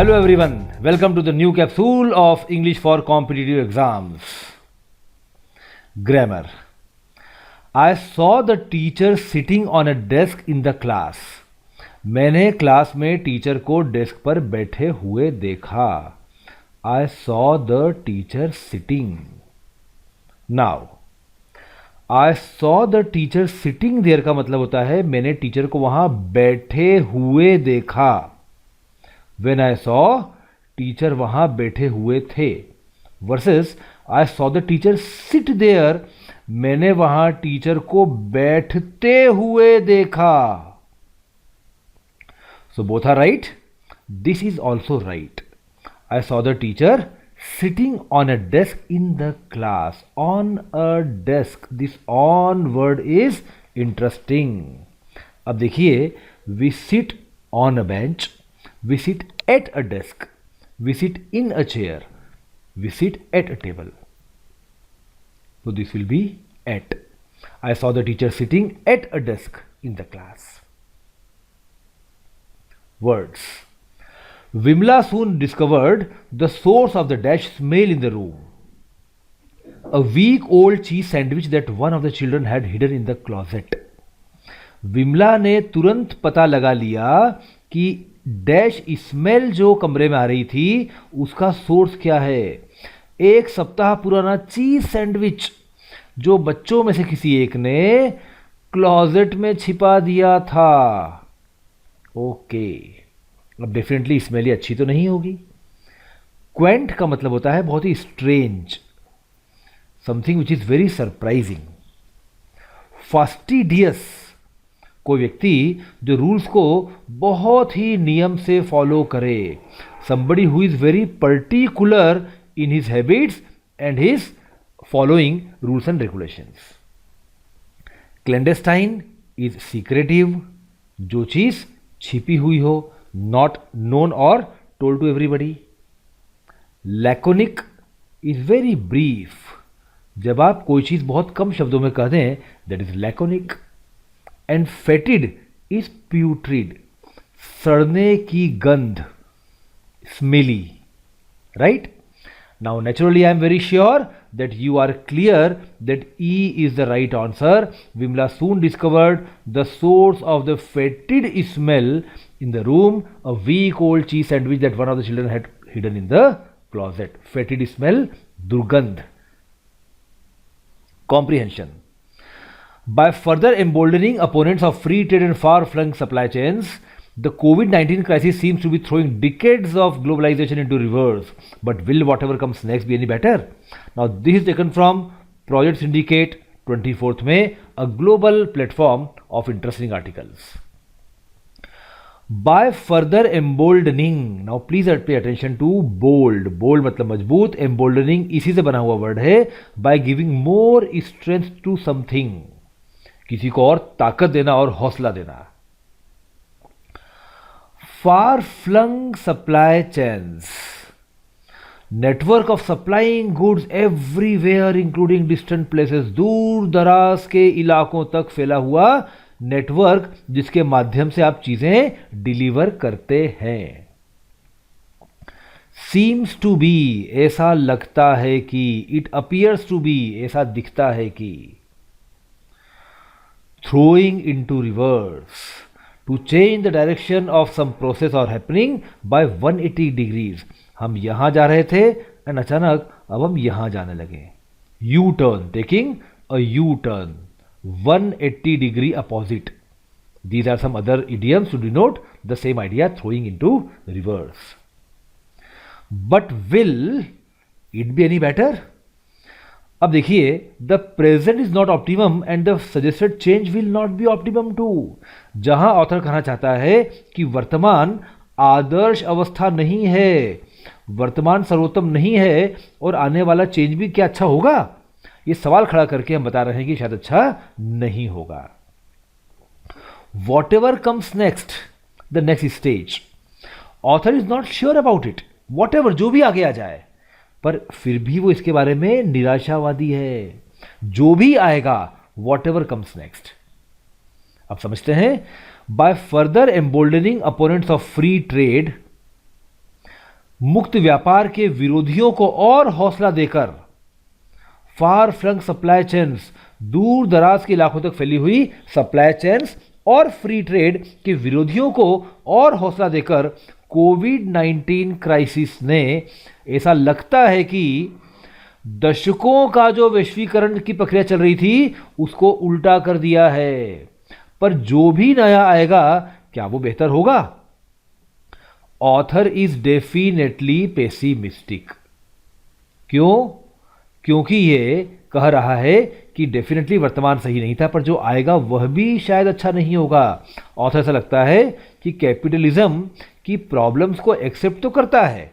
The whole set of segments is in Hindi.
Hello everyone, welcome to the new capsule of English for competitive exams. Grammar. I saw the teacher sitting on a desk in the class. मैंने क्लास में टीचर को डेस्क पर बैठे हुए देखा. I saw the teacher sitting. Now, I saw the teacher sitting there का मतलब होता है मैंने टीचर को वहां बैठे हुए देखा. When I saw, टीचर वहां बैठे हुए थे. Versus I saw the teacher sit there, मैंने वहां टीचर को बैठते हुए देखा. So both are right. This is also right. I saw the teacher sitting on a desk in the class. On a desk. This on word is interesting. अब देखिए, we sit on a bench. We sit at a desk. We sit in a chair. We sit at a table. So this will be at. I saw the teacher sitting at a desk in the class. Words. Vimla soon discovered the source of the dash smell in the room. A week-old cheese sandwich that one of the children had hidden in the closet. Vimla ने तुरंत पता लगा लिया कि डैश स्मेल जो कमरे में आ रही थी उसका सोर्स क्या है. एक सप्ताह पुराना चीज सैंडविच जो बच्चों में से किसी एक ने क्लोजेट में छिपा दिया था. ओके, अब डेफिनेटली स्मेल अच्छी तो नहीं होगी. क्वेंट का मतलब होता है बहुत ही strange, something which is very surprising. Fastidious, कोई व्यक्ति जो रूल्स को बहुत ही नियम से फॉलो करे. Somebody who is very particular in his habits and his following rules and regulations. Clandestine is secretive, जो चीज छिपी हुई हो, नॉट नोन और told to everybody. Laconic is very brief, जब आप कोई चीज बहुत कम शब्दों में कह दें, that is laconic. And fetid is putrid, सड़ने की गंध, smelly. Right now naturally I am very sure that you are clear that E is the right answer. Vimla soon discovered the source of the fetid smell in the room, a week-old cheese sandwich that one of the children had hidden in the closet. Fetid smell, durgandh. Comprehension. By further emboldening opponents of free trade and far-flung supply chains, the COVID-19 crisis seems to be throwing decades of globalization into reverse. But will whatever comes next be any better? Now this is taken from Project Syndicate 24th May, a global platform of interesting articles. By further emboldening, now please pay attention to bold. Bold मतलब मजबूत, emboldening इसी से बना हुआ वर्ड है. By giving more strength to something, किसी को और ताकत देना और हौसला देना. Far-flung supply chains, network of supplying goods everywhere including distant places, दूर दराज के इलाकों तक फैला हुआ नेटवर्क जिसके माध्यम से आप चीजें डिलीवर करते हैं. Seems to be, ऐसा लगता है कि. It appears to be, ऐसा दिखता है कि. Throwing into reverse, to change the direction of some process or happening by 180 degrees. हम यहां जा रहे थे एंड अचानक अब हम यहां जाने लगे. U turn, taking a U turn, 180 degree opposite. These are some other idioms to denote the same idea, throwing into reverse. But will it be any better? अब देखिए, the present is not optimum and the suggested change will not be optimum too. जहां ऑथर कहना चाहता है कि वर्तमान आदर्श अवस्था नहीं है, वर्तमान सर्वोत्तम नहीं है और आने वाला चेंज भी क्या अच्छा होगा, ये सवाल खड़ा करके हम बता रहे हैं कि शायद अच्छा नहीं होगा. What ever comes next, the next stage, author is not sure about it. What ever, जो भी आगे आ जाए, पर फिर भी वो इसके बारे में निराशावादी है. जो भी आएगा, वॉट एवर कम्स नेक्स्ट. अब समझते हैं. By further emboldening opponents of free trade, मुक्त व्यापार के विरोधियों को और हौसला देकर फार फ्लंग सप्लाई चेन्स, दूर दराज के इलाकों तक फैली हुई सप्लाई चेन्स और फ्री ट्रेड के विरोधियों को और हौसला देकर कोविड-19 क्राइसिस ने ऐसा लगता है कि दशकों का जो वैश्वीकरण की प्रक्रिया चल रही थी उसको उल्टा कर दिया है। पर जो भी नया आएगा क्या वो बेहतर होगा? Author is definitely pessimistic. क्यों? क्योंकि ये कह रहा है कि डेफिनेटली वर्तमान सही नहीं था, पर जो आएगा वह भी शायद अच्छा नहीं होगा। ऑथर से लगता है कि कैपिटलिज्म की प्रॉब्लम्स को एक्सेप्ट तो करता है,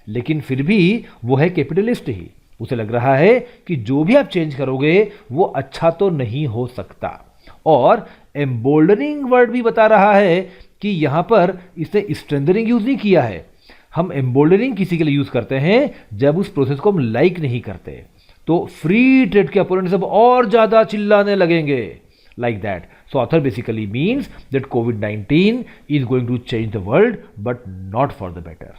लेकिन फिर भी वो है कैपिटलिस्ट ही। उसे लग रहा है कि जो भी आप चेंज करोगे वो अच्छा तो नहीं हो सकता। और एम्बोल्डनिंग वर्ड भी बता रहा है कि यहां पर इसने स्ट्रेंथनिंग यूज नहीं किया है। हम एम्बोल्डनिंग किसी के लिए यूज करते हैं जब उस प्रोसेस को हम लाइक नहीं करते, तो फ्री ट्रेड के अपोनेंट सब और ज्यादा चिल्लाने लगेंगे, like that. So author basically means that COVID-19 is going to change the world but not for the better.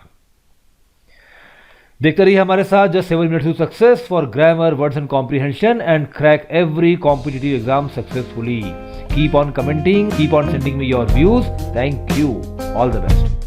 देखते रहिए हमारे साथ just 7 minutes to success for grammar, words and comprehension and crack every competitive exam successfully. Keep on commenting, keep on sending me your views. Thank you. All the best.